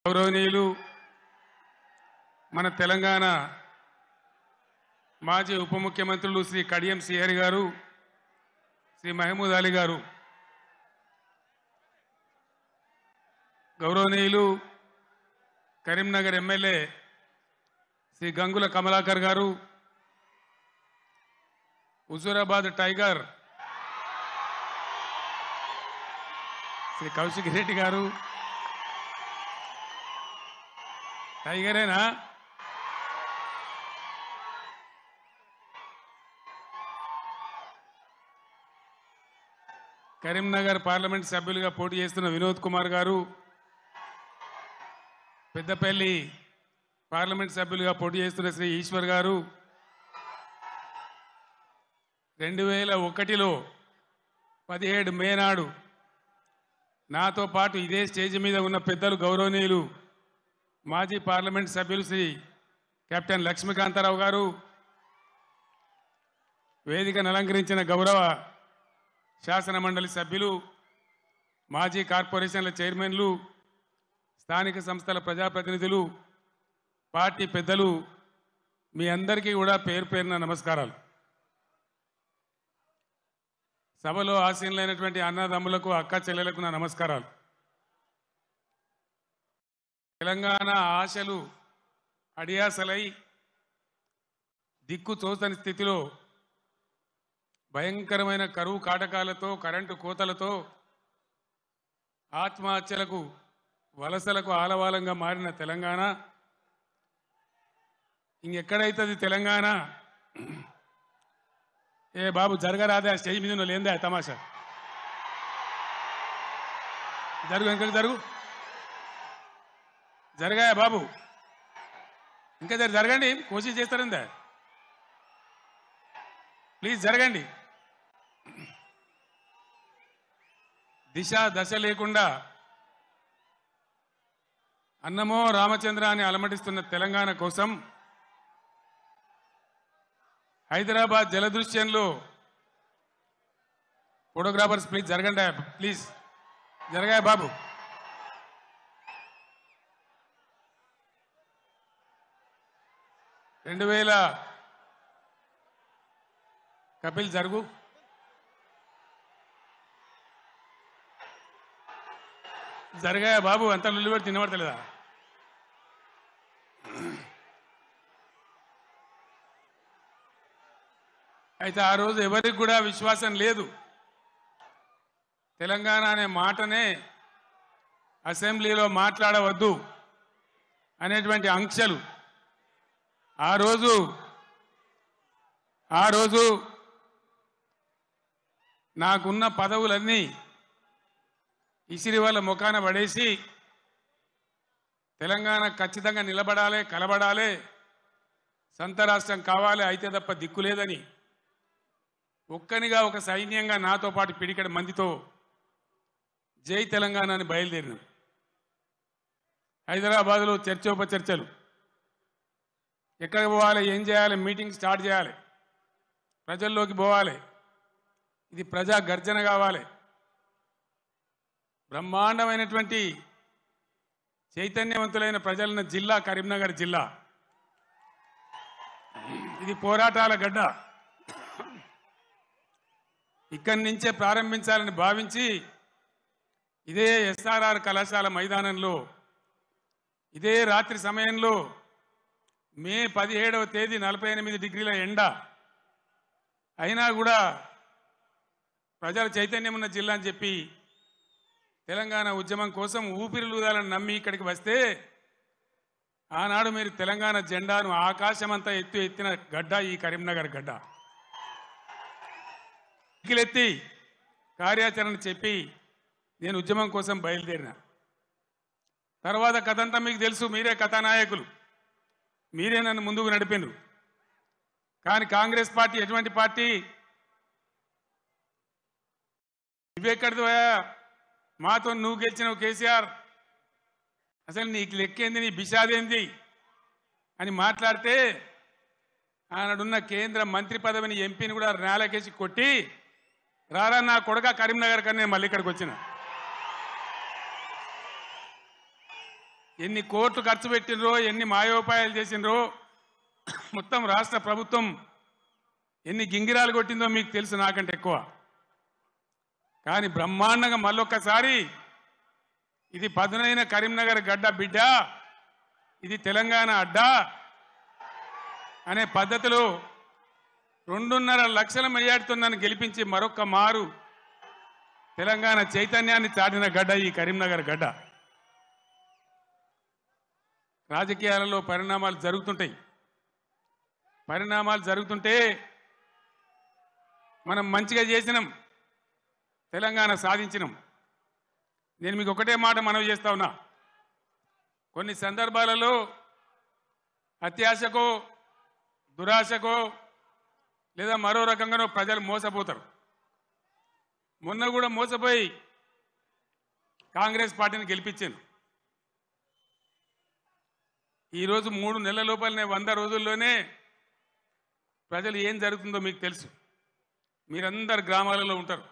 గౌరవనీయులు మన తెలంగాణ మాజీ ఉప ముఖ్యమంత్రులు శ్రీ కడియం శ్రీహరి గారు, శ్రీ మహమూద్ అలీ గారు, గౌరవనీయులు కరీంనగర్ ఎమ్మెల్యే శ్రీ గంగుల కమలాకర్ గారు, హుజూరాబాద్ టైగర్ శ్రీ కౌశిక్ రెడ్డి గారు, టైగరేనా కరీంనగర్ పార్లమెంట్ సభ్యులుగా పోటీ చేస్తున్న వినోద్ కుమార్ గారు, పెద్దపల్లి పార్లమెంట్ సభ్యులుగా పోటీ చేస్తున్న శ్రీ ఈశ్వర్ గారు, 2001లో 17 మే నాడు నాతో పాటు ఇదే స్టేజ్ మీద ఉన్న పెద్దలు గౌరవనీయులు మాజీ పార్లమెంట్ సభ్యులు శ్రీ కెప్టెన్ లక్ష్మీకాంతారావు గారు, వేదికను అలంకరించిన గౌరవ శాసన మండలి సభ్యులు, మాజీ కార్పొరేషన్ల చైర్మన్లు, స్థానిక సంస్థల ప్రజాప్రతినిధులు, పార్టీ పెద్దలు, మీ అందరికీ కూడా పేరు పేరున నమస్కారాలు. సభలో ఆసీనులైనటువంటి అన్నదమ్ములకు, అక్క చెల్లెలకు నా నమస్కారాలు. తెలంగాణ ఆశలు అడియాసలై దిక్కు తోచని స్థితిలో భయంకరమైన కరువు కాటకాలతో, కరెంటు కోతలతో, ఆత్మహత్యలకు, వలసలకు ఆలవాలంగా మారిన తెలంగాణ ఇంకెక్కడైతుంది తెలంగాణ? ఏ బాబు జరగరాదే, ఆ స్టేజ్ మీద లేదే తమాషా, జరుగు ఇంకా జరుగు, జరగాయా బాబు, ఇంకా జరగండి, కోషిష్ చేస్తారందా, ప్లీజ్ జరగండి. దిశ దశ లేకుండా అన్నమో రామచంద్ర అని అలమటిస్తున్న తెలంగాణ కోసం హైదరాబాద్ జలదృశ్యంలో ఫోటోగ్రాఫర్స్ ప్లీజ్ జరగండి, ప్లీజ్ జరగాయ బాబు. కపిల్ జరుగు, జరగాయ బాబు, అంత లుల్లి పెట్టి తినబడతలేదా? అయితే ఆ రోజు ఎవరికి కూడా విశ్వాసం లేదు. తెలంగాణ అనే మాటనే అసెంబ్లీలో మాట్లాడవద్దు అనేటువంటి ఆంక్షలు ఆ రోజు నాకున్న పదవులన్నీ ఇసిరి వాళ్ళ ముఖాన పడేసి తెలంగాణ ఖచ్చితంగా నిలబడాలి, కలబడాలి, సొంత రాష్ట్రం కావాలి, అయితే తప్ప దిక్కు లేదని ఒక్కనిగా ఒక సైన్యంగా నాతో పాటు పిడికడి మందితో జై తెలంగాణ అని బయలుదేరిన హైదరాబాద్లో చర్చోపచర్చలు, ఎక్కడికి పోవాలి, ఏం చేయాలి, మీటింగ్ స్టార్ట్ చేయాలి, ప్రజల్లోకి పోవాలి, ఇది ప్రజా గర్జన కావాలి, బ్రహ్మాండమైనటువంటి చైతన్యవంతులైన ప్రజలున్న జిల్లా కరీంనగర్ జిల్లా, ఇది పోరాటాల గడ్డ. ఇక్కడి నుంచే ప్రారంభించాలని భావించి ఇదే ఎస్ఆర్ఆర్ కళాశాల మైదానంలో ఇదే రాత్రి సమయంలో మే 17వ తేదీ 48 డిగ్రీల ఎండ అయినా కూడా ప్రజల చైతన్యం ఉన్న జిల్లా అని చెప్పి తెలంగాణ ఉద్యమం కోసం ఊపిరిలూదాలని నమ్మి ఇక్కడికి వస్తే ఆనాడు మీరు తెలంగాణ జెండాను ఆకాశమంతా ఎత్తిన గడ్డ ఈ కరీంనగర్ గడ్డ. ఎత్తి కార్యాచరణ చెప్పి నేను ఉద్యమం కోసం బయలుదేరిన తర్వాత కథంతా మీకు తెలుసు, మీరే కథానాయకులు, మీరే నన్ను ముందుకు నడిపినరు. కానీ కాంగ్రెస్ పార్టీ ఎటువంటి పార్టీ? ఇవెక్కడిదోయా, మాతో నువ్వు గెలిచినవు కేసీఆర్, అసలు నీకు లెక్కేంది, నీ బిషాదేంది అని మాట్లాడితే ఆనాడున్న కేంద్ర మంత్రి పదవిని, ఎంపీని కూడా నేలకేసి కొట్టి రారా నా కొడుక కరీంనగర్ కన్నా నేను మళ్ళీ ఇక్కడికి వచ్చిన. ఎన్ని కోట్లు ఖర్చు పెట్టినరో, ఎన్ని మాయోపాయాలు చేసినరో, మొత్తం రాష్ట్ర ప్రభుత్వం ఎన్ని గింగిరాలు కొట్టిందో మీకు తెలుసు నాకంటే ఎక్కువ. కానీ బ్రహ్మాండంగా మళ్ళొక్కసారి ఇది పదునైన కరీంనగర్ గడ్డ బిడ్డ, ఇది తెలంగాణ అడ్డ అనే పద్ధతిలో 2.5 లక్షల మెజార్టీతో నన్ను గెలిపించి మరొక్క మారు తెలంగాణ చైతన్యాన్ని చాటిన గడ్డ ఈ కరీంనగర్ గడ్డ. రాజకీయాలలో పరిణామాలు జరుగుతుంటే మనం మంచిగా చేసినాం, తెలంగాణ సాధించినాం. నేను మీకు ఒకటే మాట మనవి చేస్తా ఉన్నా, కొన్ని సందర్భాలలో అత్యాశకో, దురాశకో లేదా మరో రకంగానో ప్రజలు మోసపోతారు. మొన్న కూడా మోసపోయి కాంగ్రెస్ పార్టీని గెలిపించాను. ఈరోజు 3 నెలల లోపలనే 100 రోజుల్లోనే ప్రజలు ఏం జరుగుతుందో మీకు తెలుసు. మీరందరు గ్రామాలలో ఉంటారు.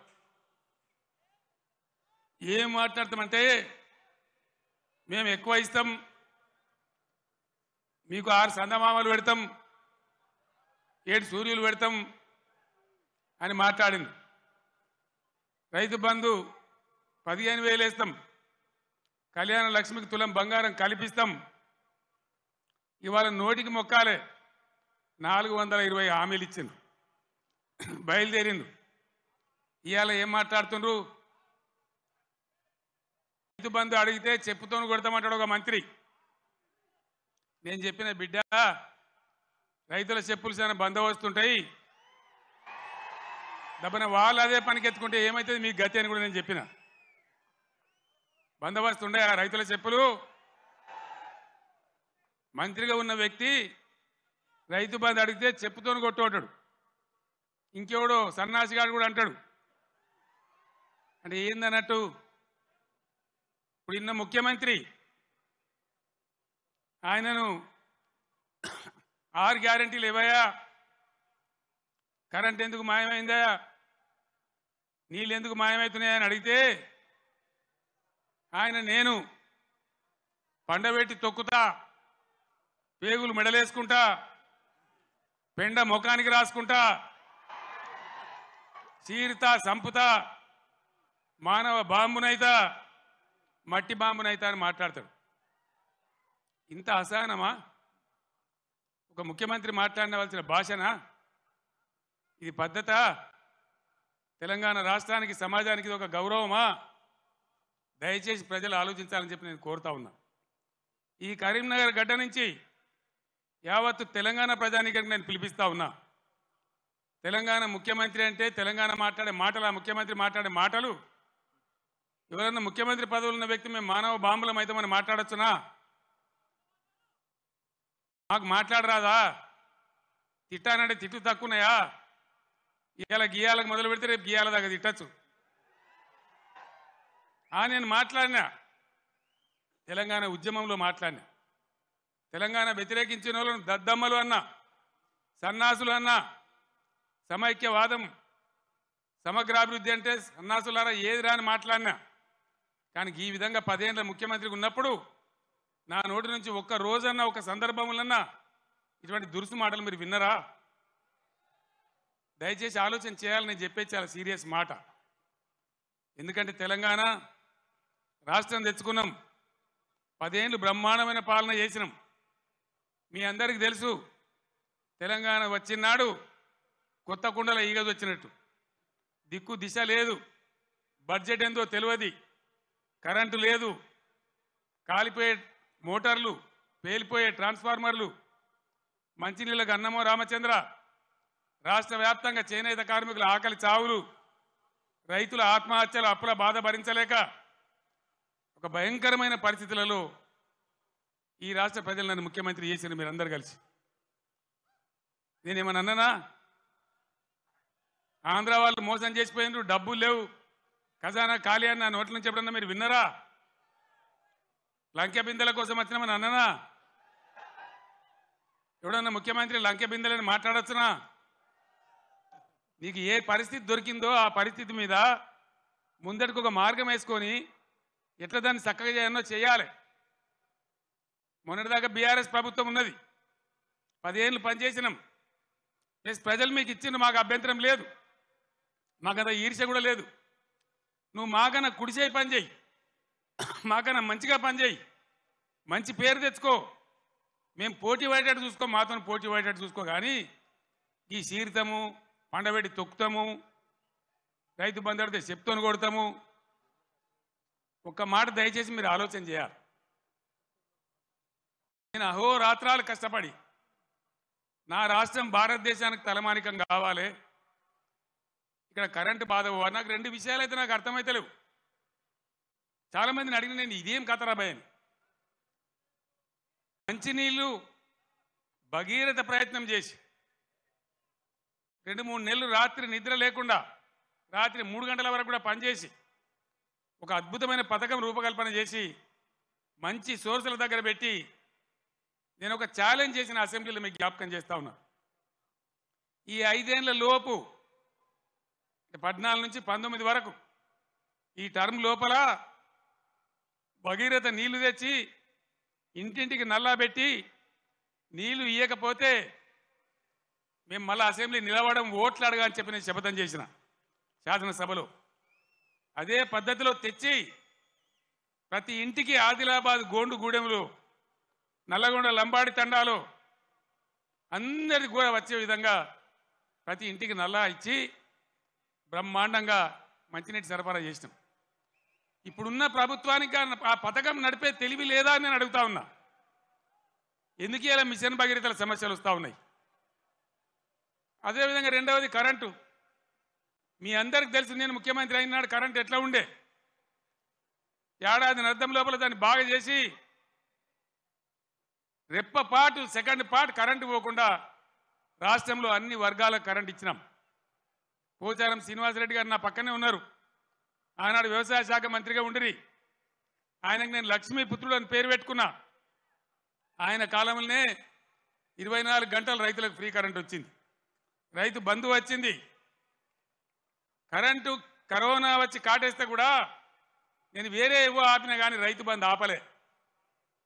ఏం మాట్లాడతామంటే మేము ఎక్కువ ఇస్తాం, మీకు 6 సందమామలు పెడతాం, 7 సూర్యులు పెడతాం అని మాట్లాడింది. రైతు బంధు 15,000 వేస్తాం, కళ్యాణ లక్ష్మికి తులం బంగారం కల్పిస్తాం. ఇవాళ నోటికి మొక్కాలే 420 హామీలు ఇచ్చింది, బయలుదేరిండు. ఇవాళ ఏం మాట్లాడుతుండ్రు? రైతు బంధు అడిగితే చెప్పుతోను కొడతామంటాడు ఒక మంత్రి. నేను చెప్పిన బిడ్డ, రైతుల చెప్పులు చాలా బందోబస్తుంటాయి, దబ్బన వాళ్ళు అదే పనికెత్తుకుంటే ఏమవుతుంది మీకు గతి అని కూడా నేను చెప్పిన. బందోబస్తు ఉండే ఆ రైతుల చెప్పులు. మంత్రిగా ఉన్న వ్యక్తి రైతు బంధు అడిగితే చెప్పుతోను కొట్టుకుంటాడు. ఇంకెవడో సన్నాసిగాడు కూడా అంటాడు. అంటే ఏందన్నట్టు? ఇప్పుడు ఇన్న ముఖ్యమంత్రి ఆయనను 6 గ్యారెంటీలు ఇవ్వయా, కరెంట్ ఎందుకు మాయమైందా, నీళ్ళు ఎందుకు మాయమవుతున్నాయని అడిగితే ఆయన నేను పండబెట్టి తొక్కుతా, పేగులు మెడలేసుకుంటా, పెండ ముఖానికి రాసుకుంటా, చీరుతా, సంపుతా, మానవ బాంబునైతా, మట్టి బాంబునైతా అని మాట్లాడతాడు. ఇంత అసహనమా? ఒక ముఖ్యమంత్రి మాట్లాడవలసిన భాషనా ఇది? పద్ధత? తెలంగాణ రాష్ట్రానికి, సమాజానికి ఇది ఒక గౌరవమా? దయచేసి ప్రజలు ఆలోచించాలని చెప్పి నేను కోరుతా ఉన్నా. ఈ కరీంనగర్ గడ్డ నుంచి యావత్తు తెలంగాణ ప్రజానీకానికి నేను పిలిపిస్తా ఉన్నా. తెలంగాణ ముఖ్యమంత్రి అంటే తెలంగాణ మాట్లాడే మాటలు, ఆ ముఖ్యమంత్రి మాట్లాడే మాటలు, ఎవరన్నా ముఖ్యమంత్రి పదవులు ఉన్న వ్యక్తి మేము మానవ బాంబులం అయితే మనం మాట్లాడొచ్చునా? మాకు మాట్లాడరాదా? తిట్టానంటే తిట్టు తక్కువన్నాయా? ఇవాళ గీయాలకు మొదలు పెడితే రేపు గీయాల దాకా తిట్టచ్చు. నేను మాట్లాడినా, తెలంగాణ ఉద్యమంలో మాట్లాడినా, తెలంగాణ వ్యతిరేకించిన వాళ్ళను దద్దమ్మలు అన్నా, సన్నాసులు అన్నా, సమైక్యవాదం, సమగ్రాభివృద్ధి అంటే సన్నాసులారా ఏది రాని మాట్లాడినా. కానీ ఈ విధంగా 10 ఏళ్ళ ముఖ్యమంత్రిగా ఉన్నప్పుడు నా నోటి నుంచి ఒక్క రోజన్నా, ఒక సందర్భంలోన్నా ఇటువంటి దురుసు మాటలు మీరు విన్నరా? దయచేసి ఆలోచన చేయాలని నేను చెప్పేది చాలా సీరియస్ మాట. ఎందుకంటే తెలంగాణ రాష్ట్రం తెచ్చుకున్నాం, 10 ఏళ్ళు బ్రహ్మాండమైన పాలన చేసినాం. మీ అందరికీ తెలుసు, తెలంగాణ వచ్చినాడు కొత్త కుండల ఈగదు వచ్చినట్టు. దిక్కు దిశ లేదు, బడ్జెట్ ఎంతో తెలియదు, కరెంటు లేదు, కాలిపోయే మోటార్లు, పేలిపోయే ట్రాన్స్ఫార్మర్లు, మంచినీళ్ళకు అన్నమో రామచంద్ర, రాష్ట్ర వ్యాప్తంగా చేనేత కార్మికుల ఆకలి చావులు, రైతుల ఆత్మహత్యలు, అప్పుల బాధ భరించలేక ఒక భయంకరమైన పరిస్థితులలో ఈ రాష్ట్ర ప్రజలు నన్ను ముఖ్యమంత్రి చేసిన మీరందరూ కలిసి. నేనేమన్నా అన్నానా? ఆంధ్ర వాళ్ళు మోసం చేసిపోయినారు, డబ్బులు లేవు, ఖజానా ఖాళీ అని నా నోట్ల నుంచి ఎప్పుడన్నా మీరు విన్నారా? లంకె బిందెల కోసం వచ్చినామని అన్నానా? ఎవడన్నా ముఖ్యమంత్రి లంకె బిందెలని మాట్లాడచ్చునా? నీకు ఏ పరిస్థితి దొరికిందో ఆ పరిస్థితి మీద ముందటికి ఒక మార్గం వేసుకొని ఎట్లా దాన్ని చక్కగా చేయాలో చేయాలి. మొన్నటిదాకా బీఆర్ఎస్ ప్రభుత్వం ఉన్నది, 10 ఏళ్ళు పనిచేసినాం. ఎస్, ప్రజలు మీకు ఇచ్చిండ్రు, మాకు అభ్యంతరం లేదు, మాకంత ఈర్ష్య కూడా లేదు. నువ్వు మాకన్నా కుడిచేయి పని చేయి, మాకన్నా మంచిగా పని చేయి, మంచి పేరు తెచ్చుకో, మేము పోటీ పడేటట్టు చూసుకో, మాతో పోటీ పడేటట్టు చూసుకో. కానీ ఈ సీరితము, పండబెట్టి తొక్కుతాము, రైతు బంధు అడితే చెప్తోని కొడతాము. ఒక్క మాట దయచేసి మీరు ఆలోచన చేయాలి. నేను అహోరాత్రాలు కష్టపడి నా రాష్ట్రం భారతదేశానికి తలమానికం కావాలి, ఇక్కడ కరెంటు బాధ పోవాలి. నాకు 2 విషయాలు అయితే నాకు అర్థమైతలేవు. చాలామందిని అడిగిన నేను ఇదేం కథరా భయం. మంచినీళ్ళు భగీరథ ప్రయత్నం చేసి 2-3 నెలలు రాత్రి నిద్ర లేకుండా రాత్రి 3 గంటల వరకు కూడా పనిచేసి ఒక అద్భుతమైన పథకం రూపకల్పన చేసి మంచి సోర్సుల దగ్గర పెట్టి నేను ఒక ఛాలెంజ్ చేసిన అసెంబ్లీలో మీకు జ్ఞాపకం చేస్తా ఉన్నా. ఈ 5 ఏళ్ల లోపు 14 నుంచి 19 వరకు ఈ టర్మ్ లోపల భగీరథ నీళ్లు తెచ్చి ఇంటింటికి నల్లా పెట్టి నీళ్లు ఇయ్యకపోతే మేము మళ్ళీ అసెంబ్లీ నిలవడం, ఓట్లు అడగా అని చెప్పి నేను శపథం చేసిన శాసనసభలో. అదే పద్ధతిలో తెచ్చి ప్రతి ఇంటికి ఆదిలాబాద్ గోండుగూడెంలో, నల్లగొండ లంబాడి తండాలో అందరికి కూడా వచ్చే విధంగా ప్రతి ఇంటికి నల్లా ఇచ్చి బ్రహ్మాండంగా మంచినీటి సరఫరా చేసినాం. ఇప్పుడున్న ప్రభుత్వానికి ఆ పథకం నడిపే తెలివి లేదా అని నేను అడుగుతా ఉన్నా. ఎందుకు ఇలా మిషన్ భగీరథల సమస్యలు వస్తూ ఉన్నాయి? అదేవిధంగా రెండవది కరెంటు. మీ అందరికి తెలుసు, నేను ముఖ్యమంత్రి అయినాడు కరెంటు ఎట్లా ఉండే. ఏడాది అర్థం లోపల దాన్ని బాగా చేసి రెప్పపాటు సెకండ్ పార్ట్ కరెంటు పోకుండా రాష్ట్రంలో అన్ని వర్గాలకు కరెంటు ఇచ్చినాం. పోచారం శ్రీనివాసరెడ్డి గారు నా పక్కనే ఉన్నారు, ఆనాడు వ్యవసాయ శాఖ మంత్రిగా ఉండిరి. ఆయనకు నేను లక్ష్మీపుత్రుడు అని పేరు పెట్టుకున్నా. ఆయన కాలంలోనే 24 గంటలు రైతులకు ఫ్రీ కరెంట్ వచ్చింది, రైతు బంధు వచ్చింది. కరెంటు కరోనా వచ్చి కాటేస్తే కూడా నేను వేరే ఏవో ఆపినా కానీ రైతు బంధు ఆపలే.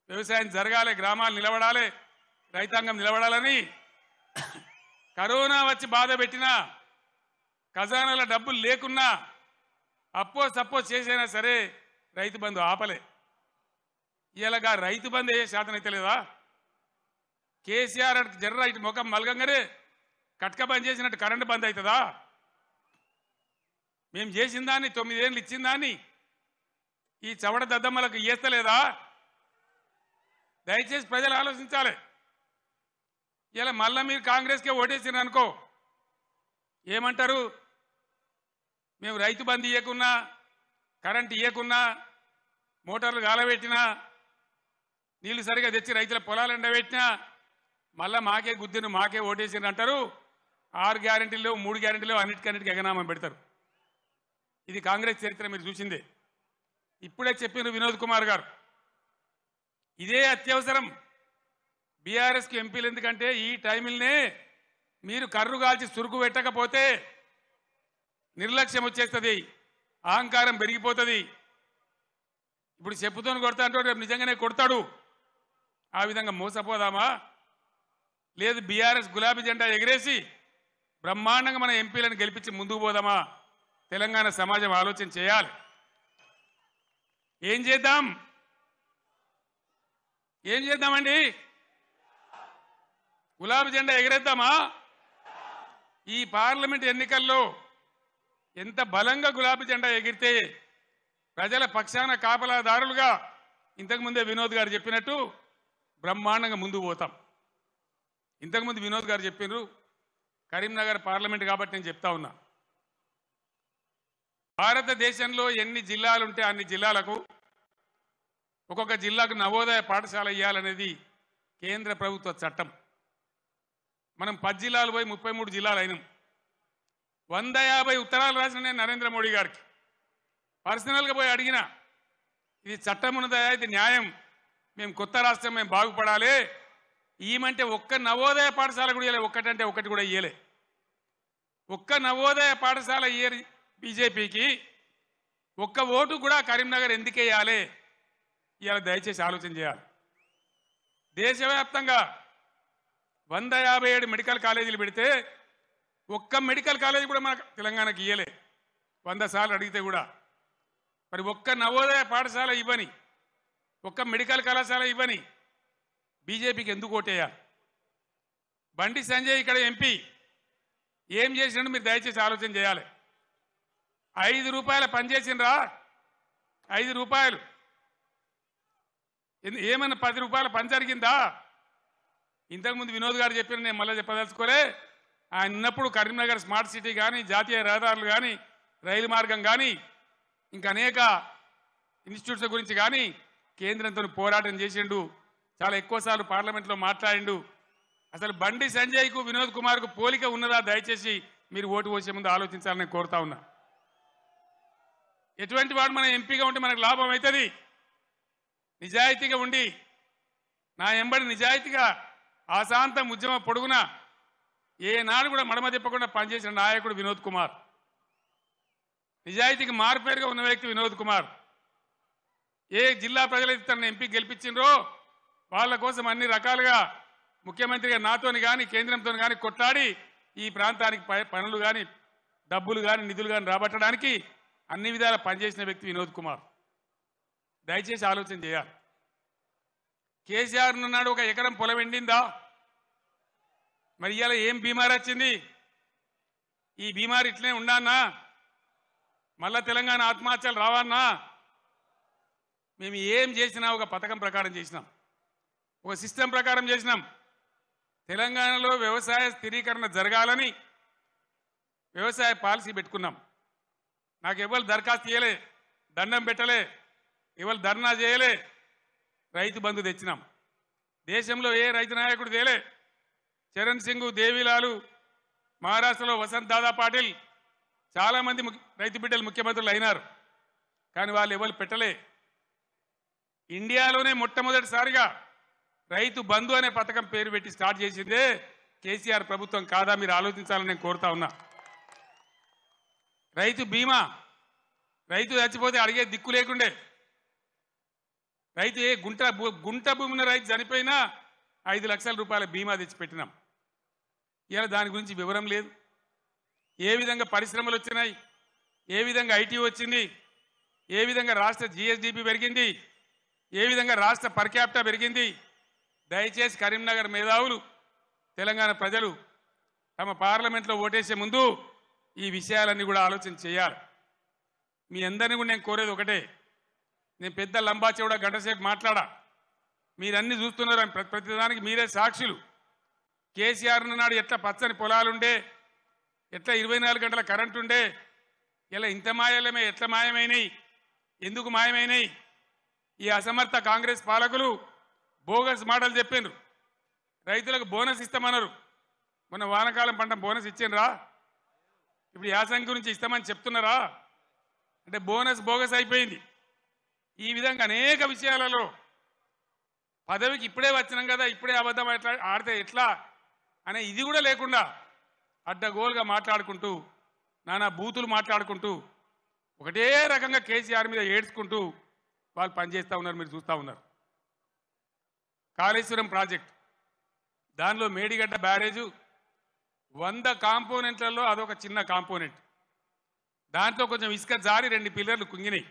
వ్యవసాయం జరగాలి, గ్రామాలు నిలబడాలి, రైతాంగం నిలబడాలని కరోనా వచ్చి బాధ పెట్టినా, ఖజానాల డబ్బులు లేకున్నా, అప్పో సప్పో చేసైనా సరే రైతు బంధు ఆపలే. ఇలాగా రైతు బంధు ఏ శాతం అయితే లేదా? కేసీఆర్ జర్ర ఇటు ముఖం మలగంగానే కట్క బంద్ చేసినట్టు కరెంటు బంద్ అవుతుందా? మేము చేసిన దాన్ని 9 ఏళ్ళు ఇచ్చిన దాన్ని ఈ చవడ దద్దమ్మలకు ఇయ్యస్తలేదా? దయచేసి ప్రజలు ఆలోచించాలి. ఇలా మళ్ళీ మీరు కాంగ్రెస్కే ఓటేసినారు అనుకో, ఏమంటారు? మేము రైతు బంధు ఇవ్వకున్నా, కరెంటు ఇవ్వకున్నా, మోటార్లు గాలబెట్టినా, నీళ్లు సరిగా తెచ్చి రైతుల పొలాలు ఎండబెట్టినా మళ్ళీ మాకే గుద్దిను, మాకే ఓటేసినారు అంటారు. 6 గ్యారెంటీలు, 3 గ్యారెంటీలు, అన్నిటికన్నిటికీ ఎగనామం పెడతారు. ఇది కాంగ్రెస్ చరిత్ర మీరు చూసిందే. ఇప్పుడే చెప్పిన వినోద్ కుమార్ గారు, ఇదే అత్యవసరం బీఆర్ఎస్కి ఎంపీలు. ఎందుకంటే ఈ టైంలోనే మీరు కర్రు కాల్చి సురుకు పెట్టకపోతే నిర్లక్ష్యం వచ్చేస్తుంది, అహంకారం పెరిగిపోతుంది. ఇప్పుడు చెప్పుతో కొడతా అంటే రేపు నిజంగానే కొడతాడు. ఆ విధంగా మోసపోదామా? లేదు బీఆర్ఎస్ గులాబీ జెండా ఎగిరేసి బ్రహ్మాండంగా మన ఎంపీలను గెలిపించి ముందుకు పోదామా? తెలంగాణ సమాజం ఆలోచన చేయాలి. ఏం చేద్దాం? ఏం చేద్దామండి? గులాబీ జెండా ఎగిరేద్దామా? ఈ పార్లమెంట్ ఎన్నికల్లో ఎంత బలంగా గులాబీ జెండా ఎగిరితే ప్రజల పక్షాన కాపలాదారులుగా ఇంతకుముందే వినోద్ గారు చెప్పినట్టు బ్రహ్మాండంగా ముందుకు పోతాం. ఇంతకుముందు వినోద్ గారు చెప్పినారు కరీంనగర్ పార్లమెంట్ కాబట్టి నేను చెప్తా ఉన్నా. భారతదేశంలో ఎన్ని జిల్లాలు ఉంటే అన్ని జిల్లాలకు ఒక్కొక్క జిల్లాకు నవోదయ పాఠశాల ఇవ్వాలనేది కేంద్ర ప్రభుత్వ చట్టం. మనం 10 జిల్లాలు పోయి 33 జిల్లాలు అయినాం. 150 ఉత్తరాలు రాసిన నేను నరేంద్ర మోడీ గారికి పర్సనల్గా పోయి అడిగిన, ఇది చట్టం ఉన్నదా, ఇది న్యాయం, మేము కొత్త రాష్ట్రం, మేము బాగుపడాలి, ఈమంటే ఒక్క నవోదయ పాఠశాల కూడా ఇవ్వలే. ఒక్కటంటే ఒకటి కూడా ఇవ్వలే. ఒక్క నవోదయ పాఠశాల ఇయ్యరు బీజేపీకి. ఒక్క ఓటు కూడా కరీంనగర్ ఎందుకు వేయాలి? ఇవాళ దయచేసి ఆలోచన చేయాలి. దేశవ్యాప్తంగా 157 మెడికల్ కాలేజీలు పెడితే ఒక్క మెడికల్ కాలేజీ కూడా మన తెలంగాణకి ఇయ్యలే. 100 సార్లు అడిగితే కూడా. మరి ఒక్క నవోదయ పాఠశాల ఇవ్వని, ఒక్క మెడికల్ కళాశాల ఇవ్వని బీజేపీకి ఎందుకు ఓటేయాలి? బండి సంజయ్ ఇక్కడ ఎంపీ ఏం చేసినట్టు మీరు దయచేసి ఆలోచన చేయాలి. 5 రూపాయల పని చేసిండ్రా? 5 రూపాయలు ఏమన్నా 10 రూపాయల పని జరిగిందా? ఇంతకుముందు వినోద్ గారు చెప్పిన, నేను మళ్ళీ చెప్పదలుచుకోలే. ఆయన ఉన్నప్పుడు కరీంనగర్ స్మార్ట్ సిటీ కానీ, జాతీయ రహదారులు కానీ, రైలు మార్గం కానీ, ఇంకా అనేక ఇన్స్టిట్యూట్స్ గురించి కానీ కేంద్రంతో పోరాటం చేసిండు. చాలా ఎక్కువసార్లు పార్లమెంట్లో మాట్లాడిండు. అసలు బండి సంజయ్కు వినోద్ కుమార్కు పోలిక ఉన్నదా? దయచేసి మీరు ఓటు పోసే ముందు ఆలోచించాలని కోరుతా ఉన్నా. ఎటువంటి వాడు మన ఎంపీగా ఉంటే మనకు లాభం అవుతుంది? నిజాయితీగా ఉండి నా ఎంబడి నిజాయితీగా ఆశాంతం ఉద్యమ పొడుగున ఏనాడు కూడా మడమ తిప్పకుండా పనిచేసిన నాయకుడు వినోద్ కుమార్. నిజాయితీకి మారుపేరుగా ఉన్న వ్యక్తి వినోద్ కుమార్. ఏ జిల్లా ప్రజలైతే తనను ఎంపీ గెలిపించిండ్రో వాళ్ళ కోసం అన్ని రకాలుగా ముఖ్యమంత్రిగా నాతోని కానీ కేంద్రంతో కానీ కొట్లాడి ఈ ప్రాంతానికి పనులు కానీ, డబ్బులు కానీ, నిధులు కానీ రాబట్టడానికి అన్ని విధాలా పనిచేసిన వ్యక్తి వినోద్ కుమార్. దయచేసి ఆలోచన చేయాలి. కేసీఆర్ ఉన్నాడు, ఒక ఎకరం పొలం ఎండిందా? మరి ఇవాళ ఏం బీమారి వచ్చింది? ఈ బీమారి ఇట్లనే ఉండన్నా? మళ్ళా తెలంగాణ ఆత్మహత్యలు రావన్నా? మేము ఏం చేసినా ఒక పథకం ప్రకారం చేసినాం, ఒక సిస్టమ్ ప్రకారం చేసినాం. తెలంగాణలో వ్యవసాయ స్థిరీకరణ జరగాలని వ్యవసాయ పాలసీ పెట్టుకున్నాం. నాకు ఎవరు దరఖాస్తు చేయలే, దండం పెట్టలే, ఎవరు ధర్నా చేయలే. రైతు బంధు తెచ్చినాం. దేశంలో ఏ రైతు నాయకుడు తేలే. చరణ్ సింగ్, దేవిలాలు, మహారాష్ట్రలో వసంత్ దాదా పాటిల్, చాలామంది రైతు బిడ్డలు ముఖ్యమంత్రులు అయినారు. కానీ వాళ్ళు ఎవరు పెట్టలే. ఇండియాలోనే మొట్టమొదటిసారిగా రైతు బంధు అనే పథకం పేరు పెట్టి స్టార్ట్ చేసిందే కేసీఆర్ ప్రభుత్వం కాదా? మీరు ఆలోచించాలని నేను కోరుతా ఉన్నా. రైతు బీమా, రైతు చచ్చిపోతే అడిగే దిక్కు లేకుండే. రైతు ఏ గుంట భూమిన రైతు చనిపోయినా 5 లక్షల రూపాయల బీమా తెచ్చిపెట్టినాం. ఇలా దాని గురించి వివరం లేదు. ఏ విధంగా పరిశ్రమలు వచ్చినాయి, ఏ విధంగా ఐటీ వచ్చింది, ఏ విధంగా రాష్ట్ర జిఎస్డిపి పెరిగింది, ఏ విధంగా రాష్ట్ర పర్ క్యాపిటా పెరిగింది. దయచేసి కరీంనగర్ మేధావులు, తెలంగాణ ప్రజలు తమ పార్లమెంట్లో ఓటేసే ముందు ఈ విషయాలన్నీ కూడా ఆలోచన చేయాలి. మీ అందరినీ కూడా నేను కోరేది ఒకటే. నేను పెద్ద లంబా చెవుడా గంటసేపు మాట్లాడా, మీరన్నీ చూస్తున్నారు. ప్రతిదానికి మీరే సాక్షులు. కేసీఆర్ నాడు ఎట్లా పచ్చని పొలాలుండే, ఎట్లా 24 గంటల కరెంటు ఉండే, ఇలా ఇంత మాయలమే ఎట్లా మాయమైనాయి, ఎందుకు మాయమైనాయి? ఈ అసమర్థ కాంగ్రెస్ పాలకులు బోగస్ మాటలు చెప్పిండ్రు. రైతులకు బోనస్ ఇస్తామన్నారు. మొన్న వానకాలం పంట బోనస్ ఇచ్చిండ్రా? ఇప్పుడు యాసంగి గురించి ఇస్తామని చెప్తున్నారా? అంటే బోనస్ బోగస్ అయిపోయింది. ఈ విధంగా అనేక విషయాలలో పదవికి ఇప్పుడే వచ్చినాం కదా, ఇప్పుడే అబద్ధం ఎట్లా ఆడితే ఎట్లా అనే ఇది కూడా లేకుండా అడ్డగోలుగా మాట్లాడుకుంటూ, నానా బూతులు మాట్లాడుకుంటూ, ఒకటే రకంగా కేసీఆర్ మీద ఏడ్చుకుంటూ వాళ్ళు పనిచేస్తూ ఉన్నారు. మీరు చూస్తూ ఉన్నారు. కాళేశ్వరం ప్రాజెక్ట్, దానిలో మేడిగడ్డ బ్యారేజు 100 కాంపోనెంట్లలో అదొక చిన్న కాంపోనెంట్. దాంట్లో కొంచెం ఇసుక జారి 2 పిల్లర్లు కుంగినాయి.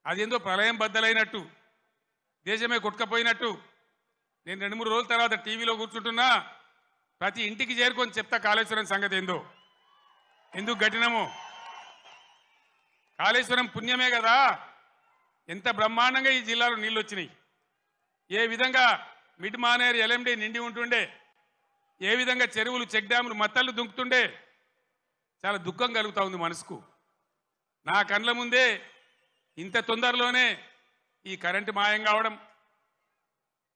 అదేందో ప్రళయం బద్దలైనట్టు, దేశమే కొట్టుకపోయినట్టు. నేను 2-3 రోజుల తర్వాత టీవీలో కూర్చుంటున్నా, ప్రతి ఇంటికి చేరుకొని చెప్తా కాళేశ్వరం సంగతి ఏందో, ఎందుకు కట్టినామో. కాళేశ్వరం పుణ్యమే కదా, ఎంత బ్రహ్మాండంగా ఈ జిల్లాలో నీళ్ళు వచ్చినాయి. ఏ విధంగా మిడ్ మానేరు ఎల్ఎండి నిండి ఉంటుండే, ఏ విధంగా చెరువులు, చెక్ డ్యాములు, మత్తళ్ళు దుంకుతుండే. చాలా దుఃఖం కలుగుతూ ఉంది మనసుకు. నా కండ్ల ముందే ఇంత తొందరలోనే ఈ కరెంటు మాయం కావడం,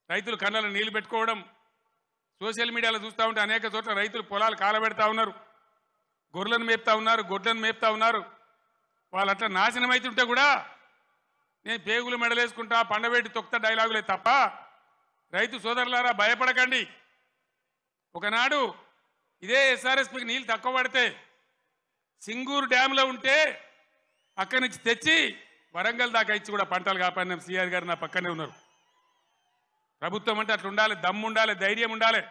రైతులు కళ్ళలో నీళ్లు పెట్టుకోవడం, సోషల్ మీడియాలో చూస్తూ ఉంటే అనేక చోట్ల రైతులు పొలాలు కాలబెడతా ఉన్నారు, గొర్రెలను మేపుతా ఉన్నారు, గొడ్లను మేపుతా ఉన్నారు. వాళ్ళు అట్లా నాశనం అవుతుంటే కూడా నేను పేగులు మెడలేసుకుంటా, పండబెట్టి తొక్త డైలాగులే తప్ప, రైతు సోదరులారా భయపడకండి. ఒకనాడు ఇదే ఎస్ఆర్ఎస్పికి నీళ్ళు తక్కువ పడితే సింగూరు డ్యాంలో ఉంటే అక్కడి నుంచి తెచ్చి వరంగల్ దాకా ఇచ్చి కూడా పంటలు కాపాడినాం. సిఆర్ గారు నా పక్కనే ఉన్నారు. ప్రభుత్వం అంటే అట్లా ఉండాలి, దమ్ము ఉండాలి, ధైర్యం ఉండాలి,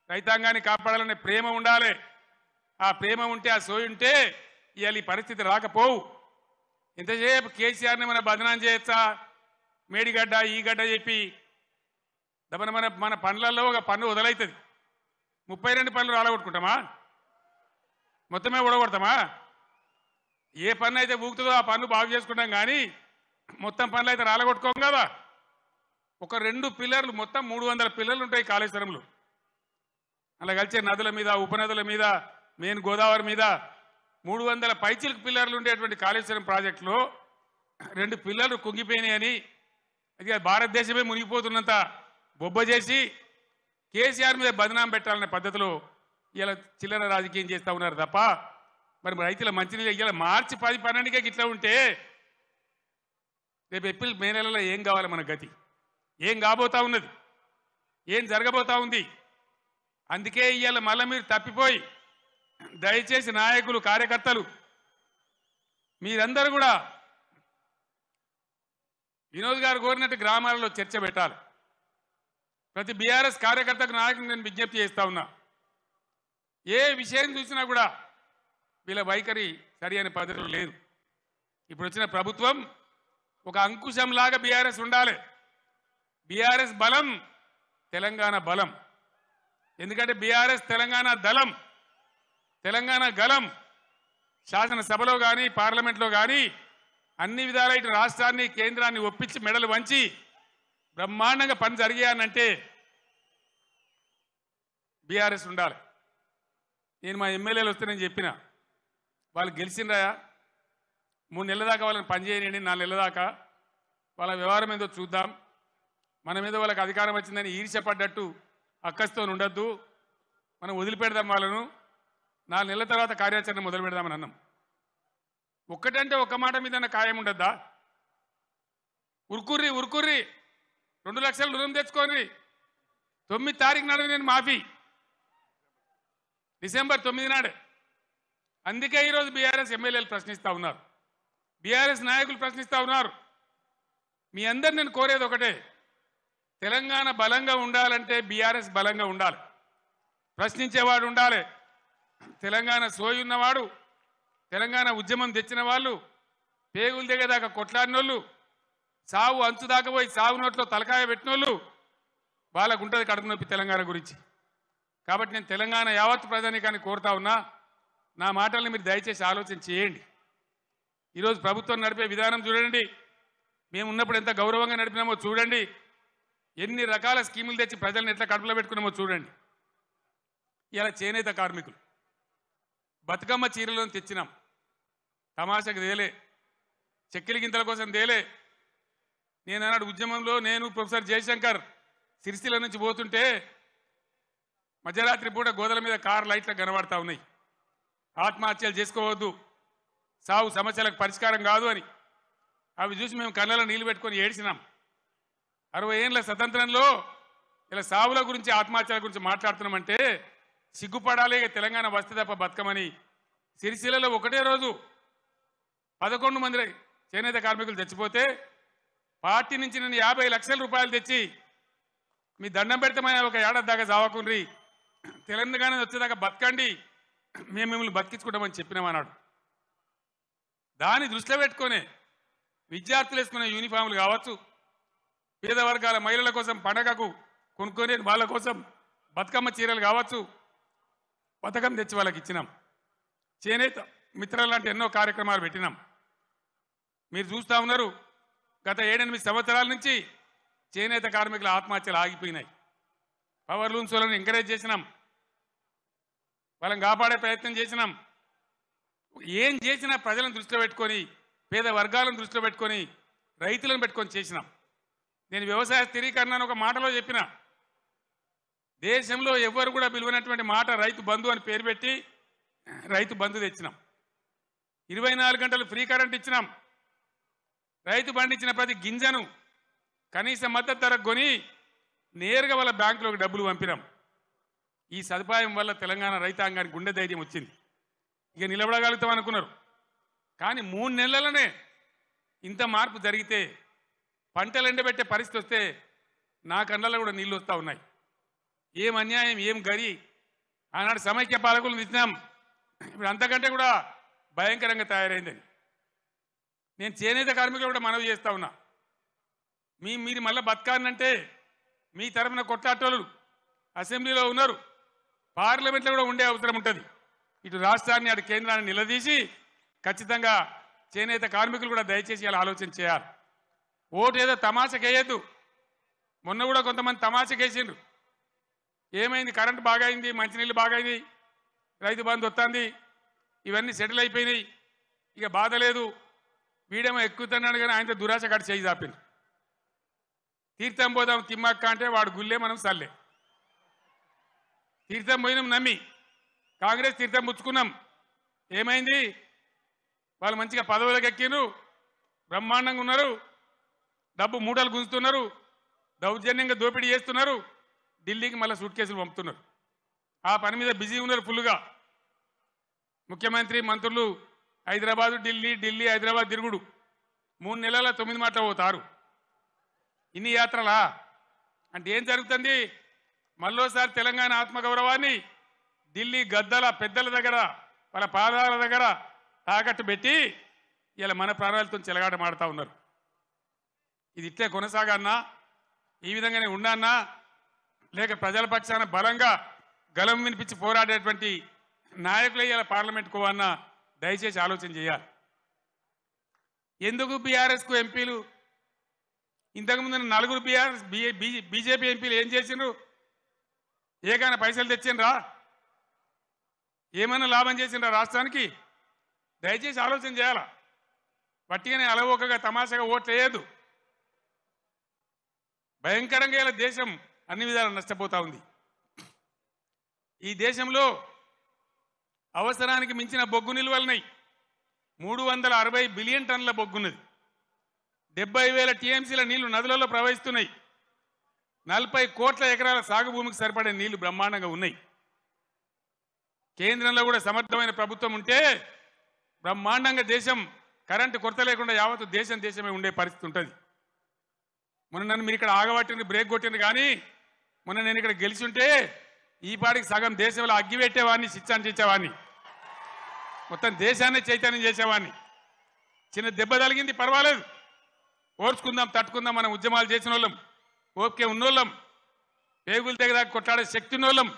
రైతాంగాన్ని కాపాడాలనే ప్రేమ ఉండాలి. ఆ ప్రేమ ఉంటే, ఆ సోయి ఉంటే ఇవాళ ఈ పరిస్థితి రాకపోవు. ఇంతసేపు కేసీఆర్ని మన బదనాం చేయొచ్చా? మేడిగడ్డ ఈ గడ్డ చెప్పి దమన మన పనులలో ఒక పన్ను వదలవుతుంది. 32 పనులు రాలగొట్టుకుంటామా? మొత్తమే ఊడగొడతామా? ఏ పన్ను అయితే ఊగుతుందో ఆ పన్ను బాగు చేసుకుంటాం, కానీ మొత్తం పనులు అయితే రాలగొట్టుకోం కదా. ఒక 2 పిల్లర్లు, మొత్తం 300 పిల్లర్లు ఉంటాయి కాళేశ్వరంలో. అలా కలిసే నదుల మీద, ఉపనదుల మీద, మెయిన్ గోదావరి మీద 300 పైచిలకు పిల్లర్లు ఉండేటువంటి కాళేశ్వరం ప్రాజెక్టులో 2 పిల్లర్లు కుంగిపోయినాయని, అది భారతదేశమే మునిగిపోతున్నంత బొబ్బ చేసి కేసీఆర్ మీద బదనాం పెట్టాలనే పద్ధతిలో ఇలా చిల్లర రాజకీయం చేస్తూ ఉన్నారు తప్ప, మరి రైతుల మంచినీళ్ళు ఇలా మార్చి 10, 12కే ఇట్లా ఉంటే రేపు ఏప్రిల్, మే నెలలో ఏం కావాలి? మన గతి ఏం కాబోతా ఉన్నది? ఏం జరగబోతా ఉంది? అందుకే ఇవాళ మళ్ళీ మీరు తప్పిపోయి, దయచేసి నాయకులు, కార్యకర్తలు మీరందరూ కూడా వినోద్ గారు కోరినట్టు గ్రామాలలో చర్చ పెట్టాలి. ప్రతి బీఆర్ఎస్ కార్యకర్తకు, నాయకులు నేను విజ్ఞప్తి చేస్తా ఉన్నా, ఏ విషయం చూసినా కూడా వీళ్ళ వైఖరి సరి అనే పద్ధతిలో లేదు. ఇప్పుడు వచ్చిన ప్రభుత్వం ఒక అంకుశంలాగా బీఆర్ఎస్ ఉండాలి. బీఆర్ఎస్ బలం తెలంగాణ బలం. ఎందుకంటే బీఆర్ఎస్ తెలంగాణ దళం, తెలంగాణ గలం. శాసనసభలో కానీ, పార్లమెంట్లో కానీ అన్ని విధాల ఇటు రాష్ట్రాన్ని, కేంద్రాన్ని ఒప్పించి మెడలు వంచి బ్రహ్మాండంగా పని జరిగాయనంటే బీఆర్ఎస్ ఉండాలి. నేను మా ఎమ్మెల్యేలు వస్తే నేను చెప్పిన, వాళ్ళు గెలిచిండ్రా 3 నెలల దాకా వాళ్ళని పనిచేయనండి, 4 నెలల దాకా వాళ్ళ వ్యవహారం ఏదో చూద్దాం, మన మీద వాళ్ళకి అధికారం వచ్చిందని ఈర్ష్యపడ్డట్టు అక్కస్తో ఉండొద్దు, మనం వదిలిపెడదాం వాళ్ళను, 4 నెలల తర్వాత కార్యాచరణ మొదలు పెడదామని అన్నాం. ఒక్కటంటే ఒక్క మాట మీద ఖాయం ఉండద్దా? ఉరుకుర్రి 2 లక్షలు రుణం తెచ్చుకోండి, 9 తారీఖు నాడు నేను మాఫీ, డిసెంబర్ 9 నాడే. అందుకే ఈరోజు బీఆర్ఎస్ ఎమ్మెల్యేలు ప్రశ్నిస్తూ ఉన్నారు, బీఆర్ఎస్ నాయకులు ప్రశ్నిస్తూ ఉన్నారు. మీ అందరు నేను కోరేది ఒకటే, తెలంగాణ బలంగా ఉండాలంటే బీఆర్ఎస్ బలంగా ఉండాలి, ప్రశ్నించేవాడు ఉండాలి. తెలంగాణ సోయి ఉన్నవాడు, తెలంగాణ ఉద్యమం తెచ్చిన వాళ్ళు, పేగులు దిగేదాకా కొట్లాడినోళ్ళు, సావు అంచు దాకా పోయి సాగు నోట్లో తలకాయ పెట్టినోళ్ళు, వాళ్ళకు ఉంటుంది కడుపు నొప్పి తెలంగాణ గురించి. కాబట్టి నేను తెలంగాణ యావత్ ప్రజానీకాన్ని కోరుతా ఉన్నా, నా మాటల్ని మీరు దయచేసి ఆలోచన చేయండి. ఈరోజు ప్రభుత్వం నడిపే విధానం చూడండి, మేము ఉన్నప్పుడు ఎంత గౌరవంగా నడిపినామో చూడండి, ఎన్ని రకాల స్కీములు తెచ్చి ప్రజల్ని ఎట్లా కడుపులో పెట్టుకున్నామో చూడండి. ఇలా చేనేత కార్మికులు బతుకమ్మ చీరలను తెచ్చినాం, తమాషకు తేలే, చెక్కిలి గింతల కోసం తేలే. నేను అన్నాడు ఉద్యమంలో, నేను ప్రొఫెసర్ జయశంకర్ సిరిసిల్ల నుంచి పోతుంటే మధ్యరాత్రి పూట గోదల మీద కారు లైట్లు కనబడతా ఉన్నాయి, ఆత్మహత్యలు చేసుకోవద్దు, సాగు సమస్యలకు పరిష్కారం కాదు అని. అవి చూసి మేము కళ్ళలో నీళ్లు పెట్టుకొని ఏడ్చినాం. 60 ఏళ్ళ స్వతంత్రంలో ఇలా సావుల గురించి, ఆత్మహత్యల గురించి మాట్లాడుతున్నామంటే సిగ్గుపడాలి. తెలంగాణ వస్తే తప్ప బతకమని సిరిసిల్లలో ఒకటే రోజు 11 మంది చేనేత కార్మికులు చచ్చిపోతే, పార్టీ నుంచి నేను 50 లక్షల రూపాయలు తెచ్చి మీ దండం పెడతామని ఒక ఏడాది దాకా చావకుండ్రి, తెలంగాణ వచ్చేదాకా బతకండి, మేము మిమ్మల్ని బతికించుకుంటామని చెప్పినామన్నాడు. దాన్ని దృష్టిలో పెట్టుకొని విద్యార్థులు వేసుకునే యూనిఫామ్లు కావచ్చు, పేద వర్గాల మహిళల కోసం పండగకు కొనుక్కొని వాళ్ళ కోసం బతుకమ్మ చీరలు కావచ్చు, పథకం తెచ్చి వాళ్ళకి ఇచ్చినాం. చేనేత మిత్రులు లాంటి ఎన్నో కార్యక్రమాలు పెట్టినాం. మీరు చూస్తూ ఉన్నారు, గత 7-8 సంవత్సరాల నుంచి చేనేత కార్మికుల ఆత్మహత్యలు ఆగిపోయినాయి. పవర్ లూమ్స్ వాళ్ళని ఎంకరేజ్ చేసినాం, వాళ్ళని కాపాడే ప్రయత్నం చేసినాం. ఏం చేసినా ప్రజలను దృష్టిలో పెట్టుకొని, పేద వర్గాలను దృష్టిలో పెట్టుకొని, రైతులను పెట్టుకొని చేసినాం. నేను వ్యవసాయ స్థిరీకరణ అని ఒక మాటలో చెప్పిన, దేశంలో ఎవ్వరు కూడా పిలువనటువంటి మాట రైతు బంధు అని పేరు పెట్టి రైతు బంధు తెచ్చినాం. 24 గంటలు ఫ్రీ కరెంట్ ఇచ్చినాం. రైతు పండించిన ప్రతి గింజను కనీస మద్దతు ధరకు కొని నేరుగా వాళ్ళ బ్యాంకులోకి డబ్బులు పంపినాం. ఈ సదుపాయం వల్ల తెలంగాణ రైతాంగానికి గుండె ధైర్యం వచ్చింది. ఇక నిలబడగలుగుతాం అనుకున్నారు, కానీ 3 నెలలనే ఇంత మార్పు జరిగితే, పంటలు ఎండబెట్టే పరిస్థితి వస్తే నా కళ్ళల్లో కూడా నీళ్ళు వస్తూ ఉన్నాయి. ఏం అన్యాయం, ఏం గరి. ఆనాడు సమైక్య పాలకులు ఇచ్చినాం, ఇప్పుడు అంతకంటే కూడా భయంకరంగా తయారైందని నేను చేనేత కార్మికులు కూడా మనవి చేస్తా ఉన్నా. మీరు మళ్ళీ బతకాలంటే మీ తరఫున కొట్లాటోళ్ళు అసెంబ్లీలో ఉన్నారు, పార్లమెంట్లో కూడా ఉండే అవసరం ఉంటుంది. ఇటు రాష్ట్రాన్ని అటు కేంద్రాన్ని నిలదీసి ఖచ్చితంగా చేనేత కార్మికులు కూడా దయచేసి ఇలా ఆలోచన చేయాలి. ఓటు ఏదో తమాషకేయద్దు. మొన్న కూడా కొంతమంది తమాషకేసిండ్రు. ఏమైంది, కరెంటు బాగా అయింది, మంచినీళ్ళు బాగా అయింది, రైతు బంధు వస్తుంది, ఇవన్నీ సెటిల్ అయిపోయినాయి, ఇక బాధ లేదు, వీడేమో ఎక్కుతున్నాడు కానీ ఆయనతో దురాశ కట్టి చేయి చాపింది. తీర్థం పోదాం తిమ్మక్క అంటే వాడు గుల్లే, మనం సల్లే. తీర్థం పోయినాం నమ్మి, కాంగ్రెస్ తీర్థం పుచ్చుకున్నాం. ఏమైంది, వాళ్ళు మంచిగా పదవులకు ఎక్కిరు, బ్రహ్మాండంగా ఉన్నారు, డబ్బు మూటలు గుంజుతున్నారు, దౌర్జన్యంగా దోపిడీ చేస్తున్నారు, ఢిల్లీకి మళ్ళీ సూట్ కేసులు పంపుతున్నారు. ఆ పని మీద బిజీ ఉన్నారు ఫుల్గా. ముఖ్యమంత్రి మంత్రులు హైదరాబాదు ఢిల్లీ, ఢిల్లీ హైదరాబాద్ తిరుగుడు. 3 నెలల 9 మాటలు పోతారు. ఇన్ని యాత్రలా అంటే ఏం జరుగుతుంది? మళ్ళోసారి తెలంగాణ ఆత్మగౌరవాన్ని ఢిల్లీ గద్దల పెద్దల దగ్గర, వాళ్ళ పాదాల దగ్గర తాకట్టు పెట్టి ఇలా మన ప్రాణాలతో చెలగాట మాడుతూ ఉన్నారు. ఇది ఇట్లే కొనసాగన్నా, ఈ విధంగానే ఉండన్నా, లేక ప్రజల పక్షాన బలంగా గలం వినిపించి పోరాడేటువంటి నాయకులు ఇలా పార్లమెంట్కు అన్న దయచేసి ఆలోచన చేయాలి. ఎందుకు బీఆర్ఎస్కు ఎంపీలు, ఇంతకుముందు 4 బీజేపీ ఎంపీలు ఏం చేసిండ్రు? ఏకైనా పైసలు తెచ్చిండ్రా? ఏమైనా లాభం చేసిండ్రా రాష్ట్రానికి? దయచేసి ఆలోచన చేయాలా. వట్టిగానే అలవోకగా తమాషాగా ఓట్లు వేయద్దు. భయంకరంగా ఇలా దేశం అన్ని విధాలు నష్టపోతా ఉంది. ఈ దేశంలో అవసరానికి మించిన బొగ్గు నిల్వలున్నాయి. 360 బిలియన్ టన్నుల బొగ్గున్నది. 70,000 టీఎంసీల నీళ్లు నదులలో ప్రవహిస్తున్నాయి. 40 కోట్ల ఎకరాల సాగు భూమికి సరిపడే నీళ్లు బ్రహ్మాండంగా ఉన్నాయి. కేంద్రంలో కూడా సమర్థమైన ప్రభుత్వం ఉంటే బ్రహ్మాండంగా దేశం కరెంటు కొరత లేకుండా యావత్తు దేశమే ఉండే పరిస్థితి ఉంటుంది. మొన్న నన్ను మీరు ఇక్కడ ఆగబట్టింది, బ్రేక్ కొట్టింది, కానీ మొన్న నేను ఇక్కడ గెలిచి ఉంటే ఈ పాటికి సగం దేశంలో అగ్గి పెట్టేవాడిని, శిక్షించేవాడిని, మొత్తం దేశాన్ని చైతన్యం చేసేవాడిని. చిన్న దెబ్బ తగిలింది, పర్వాలేదు, ఓర్చుకుందాం, తట్టుకుందాం. మనం ఉద్యమాలు చేసిన వాళ్ళం, ఓపిక ఉన్నోళ్ళం, పేగులు తెగదాకా కొట్లాడే శక్తి ఉన్నోళ్ళం,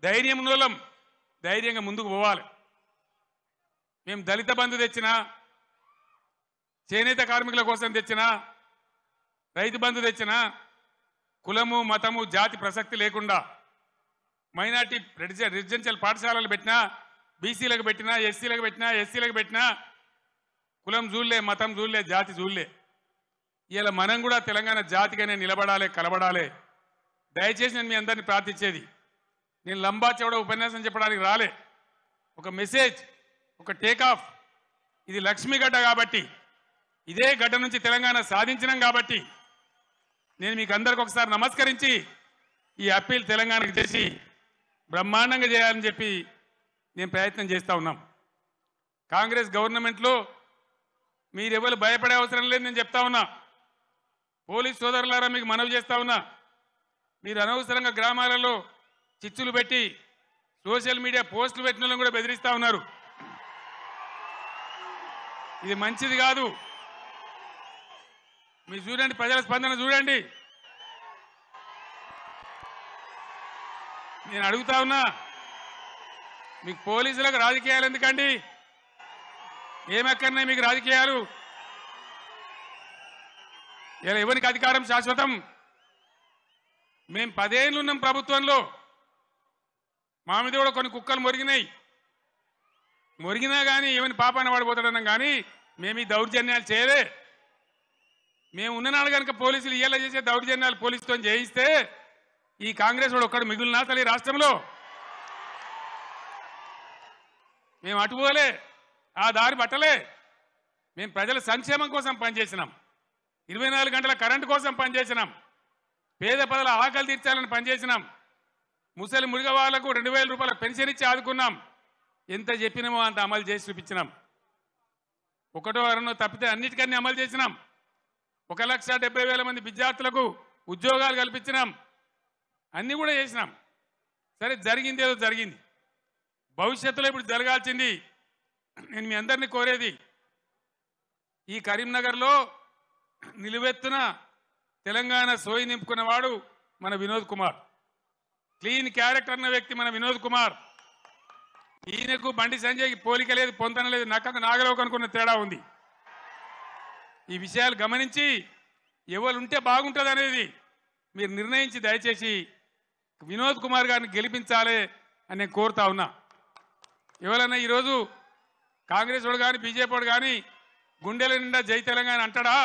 ధైర్యం ఉన్నోళ్ళం, ధైర్యంగా ముందుకు పోవాలి. మేము దళిత బంధు తెచ్చినా, చేనేత కార్మికుల కోసం తెచ్చినా, రైతు బంధు తెచ్చినా, కులము మతము జాతి ప్రసక్తి లేకుండా మైనార్టీ రెసిడెన్షియల్ పాఠశాలలు పెట్టినా, బీసీలకు పెట్టినా, ఎస్సీలకు పెట్టినా, ఎస్సీలకు పెట్టినా, కులం చూడలే, మతం చూడలే, జాతి చూడలే. ఇలా మనం కూడా తెలంగాణ జాతిగానే నిలబడాలి, కలబడాలి. దయచేసి నేను మీ అందరినీ ప్రార్థించేది, నేను లంబా చౌడ ఉపన్యాసం చెప్పడానికి రాలే. ఒక మెసేజ్, ఒక టేకాఫ్. ఇది లక్ష్మీ గడ్డ కాబట్టి, ఇదే గడ్డ నుంచి తెలంగాణ సాధించినాం కాబట్టి నేను మీకు అందరికి ఒకసారి నమస్కరించి ఈ అప్పీల్ తెలంగాణకు చేసి బ్రహ్మాండంగా చేయాలని చెప్పి నేను ప్రయత్నం చేస్తూ ఉన్నాం. కాంగ్రెస్ గవర్నమెంట్లో మీరెవరు భయపడే అవసరం లేదు, నేను చెప్తా ఉన్నా. పోలీస్ సోదరులారా, మీకు మనవి చేస్తా ఉన్నా, మీరు అనవసరంగా గ్రామాలలో చిచ్చులు పెట్టి సోషల్ మీడియా పోస్టులు పెట్టిన వాళ్ళని కూడా బెదిరిస్తూ ఉన్నారు. ఇది మంచిది కాదు. మీరు చూడండి, ప్రజల స్పందన చూడండి. నేను అడుగుతా ఉన్నా, మీకు పోలీసులకు రాజకీయాలు ఎందుకండి? ఏమక్కర్నాయి మీకు రాజకీయాలు? ఇలా ఎవరికి అధికారం శాశ్వతం? మేము 10 ఏళ్ళు ఉన్నాం ప్రభుత్వంలో, మా మీద కూడా కొన్ని కుక్కలు మొరిగినా కానీ ఏమని పాపాన పడిపోతాడన్నాం, కానీ మేము ఈ దౌర్జన్యాలు చేయలే. మేము ఉన్ననాడు కనుక పోలీసులు ఇయ్యాల చేసే దౌర్జన్యాలు పోలీసుతో చేయిస్తే ఈ కాంగ్రెస్ వాడు ఒక్కడు మిగులునా అసలు ఈ రాష్ట్రంలో? మేము అటుపోలే, ఆ దారి పట్టలే. మేము ప్రజల సంక్షేమం కోసం పనిచేసినాం, 24 గంటల కరెంటు కోసం పనిచేసినాం, పేద ప్రజల ఆకలి తీర్చాలని పనిచేసినాం, ముసలి ముడిగ వాళ్లకు 2000 రూపాయల పెన్షన్ ఇచ్చి ఆదుకున్నాం. ఎంత చెప్పినామో అంత అమలు చేసి చూపించినాం. ఒకటో అరనో తప్పితే అన్నిటికన్నీ అమలు చేసినాం. 1,70,000 మంది విద్యార్థులకు ఉద్యోగాలు కల్పించినాం, అన్నీ కూడా చేసినాం. సరే, జరిగింది ఏదో జరిగింది. భవిష్యత్తులో ఇప్పుడు జరగాల్సింది, నేను మీ అందరినీ కోరేది, ఈ కరీంనగర్లో నిలువెత్తున తెలంగాణ సోయి నింపుకున్నవాడు మన వినోద్ కుమార్. క్లీన్ క్యారెక్టర్ అన్న వ్యక్తి మన వినోద్ కుమార్. ఈయనకు బండి సంజయ్కి పోలిక లేదు, పొంతన లేదు, నక్కకు నాగలోకి అనుకున్న తేడా ఉంది. ఈ విషయాలు గమనించి ఎవరు ఉంటే బాగుంటుంది అనేది మీరు నిర్ణయించి దయచేసి వినోద్ కుమార్ గారిని గెలిపించాలి అని నేను కోరుతా ఉన్నా. ఎవరన్నా ఈరోజు కాంగ్రెస్ వాడు కానీ బీజేపీ వాడు కానీ గుండెల నిండా జై తెలంగాణ అంటాడా?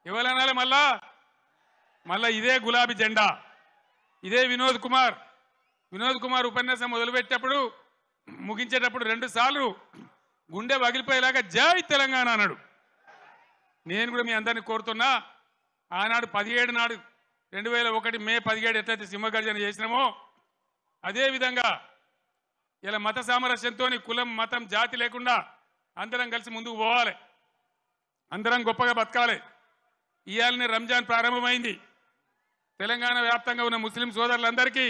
ఎవరనాలి? మళ్ళా ఇదే గులాబీ జెండా, ఇదే వినోద్ కుమార్. వినోద్ కుమార్ ఉపన్యాసం మొదలుపెట్టేటప్పుడు ముగించేటప్పుడు 2 సార్లు గుండె పగిలిపోయేలాగా జై తెలంగాణ అన్నాడు. నేను కూడా మీ అందరినీ కోరుతున్నా, ఆనాడు 17 నాడు 2001 మే 17 ఎట్లయితే సింహగర్జన చేసినామో అదేవిధంగా ఇలా మత సామరస్యంతో కులం మతం జాతి లేకుండా అందరం కలిసి ముందుకు పోవాలి, అందరం గొప్పగా బతకాలి. ఇవాళనే రంజాన్ ప్రారంభమైంది. తెలంగాణ వ్యాప్తంగా ఉన్న ముస్లిం సోదరులందరికీ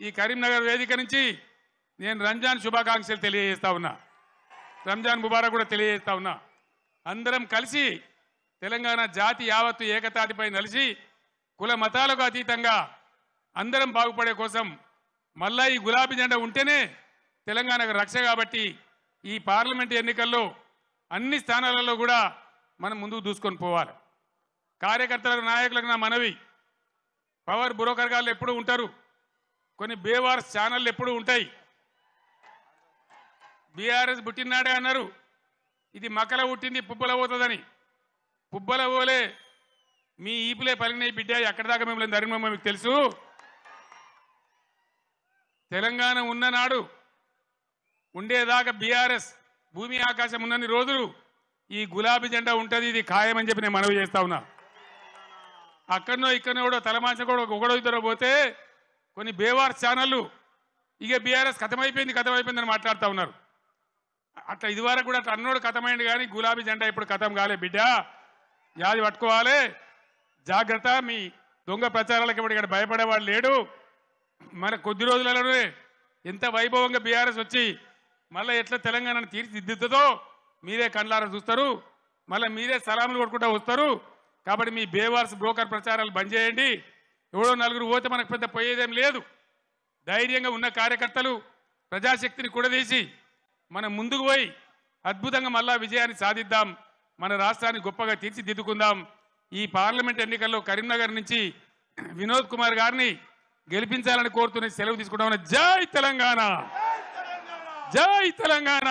ఈ కరీంనగర్ వేదిక నుంచి నేను రంజాన్ శుభాకాంక్షలు తెలియజేస్తా ఉన్నా, రంజాన్ ముబారక్ కూడా తెలియజేస్తా ఉన్నా. అందరం కలిసి తెలంగాణ జాతి యావత్తు ఏకతాటిపై నలిసి కుల మతాలకు అతీతంగా అందరం బాగుపడే కోసం మళ్ళా ఈ గులాబీ జెండా ఉంటేనే తెలంగాణకు రక్ష. కాబట్టి ఈ పార్లమెంట్ ఎన్నికల్లో అన్ని స్థానాలలో కూడా మనం ముందుకు దూసుకొని పోవాలి. కార్యకర్తలకు నాయకులకు నా మనవి, పవర్ బ్రోకర్ గాళ్ళు ఎప్పుడు ఉంటారు, కొన్ని బేవార్స్ ఛానళ్ళు ఎప్పుడు ఉంటాయి. బీఆర్ఎస్ పుట్టినాడే అన్నారు, ఇది మకల పుట్టింది పుబ్బల పోతుందని. పుబ్బల పోలే మీ ఈపులే పలిగినాయి బిడ్డ, ఎక్కడి దాకా మిమ్మల్ని ధర్మం మీకు తెలుసు. తెలంగాణ ఉన్ననాడు ఉండేదాకా బీఆర్ఎస్ భూమి ఆకాశం ఉన్నన్ని రోజులు ఈ గులాబీ జెండా ఉంటుంది, ఇది ఖాయమని చెప్పి నేను మనవి చేస్తా ఉన్నా. అక్కడనో ఇక్కడనో కూడా తలమాంచ కూడా ఒకడో ఇద్దరు పోతే కొన్ని బేవార్స్ ఛానళ్ళు ఇక బీఆర్ఎస్ కథమైపోయిందని మాట్లాడుతూ ఉన్నారు. అట్లా ఇదివరకు కూడా అట్లా అన్నోడు కథమైంది, కానీ గులాబీ జెండా ఇప్పుడు కథం కాలే బిడ్డ, యాది పట్టుకోవాలి, జాగ్రత్త. మీ దొంగ ప్రచారాలకు ఇప్పుడు ఇక్కడ భయపడేవాడు లేడు. మన కొద్ది రోజులలోనే ఎంత వైభవంగా బీఆర్ఎస్ వచ్చి మళ్ళీ ఎట్లా తెలంగాణను తీర్చిదిద్దుతుందో మీరే కళ్ళారా చూస్తారు, మళ్ళీ మీరే సలాములు కొట్టుకుంటూ వస్తారు. కాబట్టి మీ బేవార్స్ బ్రోకర్ ప్రచారాలు బంద్ చేయండి. ఎవడో నలుగురు పోతే మనకు పెద్ద పోయేదేం లేదు. ధైర్యంగా ఉన్న కార్యకర్తలు ప్రజాశక్తిని కూడదీసి మనం ముందుకు పోయి అద్భుతంగా మళ్ళా విజయాన్ని సాధిద్దాం, మన రాష్ట్రాన్ని గొప్పగా తీర్చిదిద్దుకుందాం. ఈ పార్లమెంట్ ఎన్నికల్లో కరీంనగర్ నుంచి వినోద్ కుమార్ గారిని గెలిపించాలని కోరుతూనే సెలవు తీసుకుంటామని. జై తెలంగాణ, జై తెలంగాణ.